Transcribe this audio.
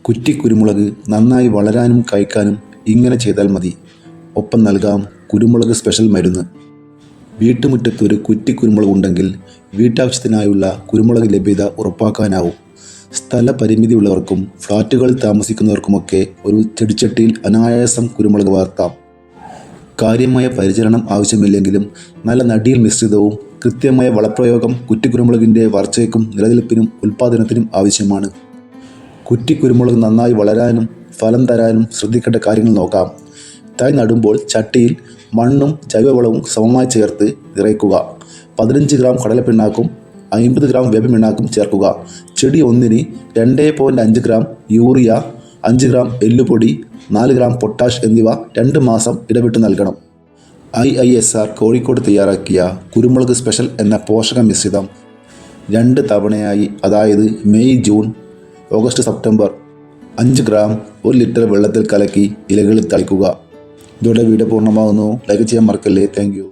കുറ്റിക്കുരുമുളക് നന്നായി വളരാനും കഴിക്കാനും ഇങ്ങനെ ചെയ്താൽ മതി. ഒപ്പം നൽകാം കുരുമുളക് സ്പെഷ്യൽ മരുന്ന്. വീട്ടുമുറ്റത്തൊരു കുറ്റിക്കുരുമുളക് ഉണ്ടെങ്കിൽ വീട്ടാവശ്യത്തിനായുള്ള കുരുമുളക് ലഭ്യത ഉറപ്പാക്കാനാവും. സ്ഥലപരിമിതിയുള്ളവർക്കും ഫ്ലാറ്റുകളിൽ താമസിക്കുന്നവർക്കുമൊക്കെ ഒരു ചെടിച്ചട്ടിയിൽ അനായാസം കുരുമുളക് വളർത്താം. കാര്യമായ പരിചരണം ആവശ്യമില്ലെങ്കിലും നല്ല നടിയിൽ മിശ്രിതവും കൃത്യമായ വളപ്രയോഗം കുറ്റിക്കുരുമുളകിൻ്റെ വളർച്ചയ്ക്കും നിലനിൽപ്പിനും ഉൽപ്പാദനത്തിനും ആവശ്യമാണ്. കുറ്റിക്കുരുമുളക് നന്നായി വളരാനും ഫലം തരാനും ശ്രദ്ധിക്കേണ്ട കാര്യങ്ങൾ നോക്കാം. തൈ നടുമ്പോൾ ചട്ടിയിൽ മണ്ണും ജൈവവളവും സമമായി ചേർത്ത് നിറയ്ക്കുക. 15 ഗ്രാം കടലപ്പിണ്ണാക്കും 50 ഗ്രാം വേപ്പിണ്ണാക്കും ചേർക്കുക. ചെടി ഒന്നിന് 2.5 ഗ്രാം യൂറിയ, 5 ഗ്രാം എല്ലുപൊടി, 4 ഗ്രാം പൊട്ടാഷ് എന്നിവ 2 മാസം ഇടവിട്ട് നൽകണം. IISR കോഴിക്കോട് തയ്യാറാക്കിയ കുരുമുളക് സ്പെഷ്യൽ എന്ന പോഷക മിശ്രിതം 2 തവണയായി, അതായത് May, June, August, September 5 gram 1 litre വെള്ളത്തിൽ കലക്കി ഇലകളിൽ തളിക്കുക. ഇതോടെ വീഡിയോ പൂർണ്ണമാകുന്നു. ലൈക്ക് ചെയ്യാൻ മറക്കല്ലേ. Thank you.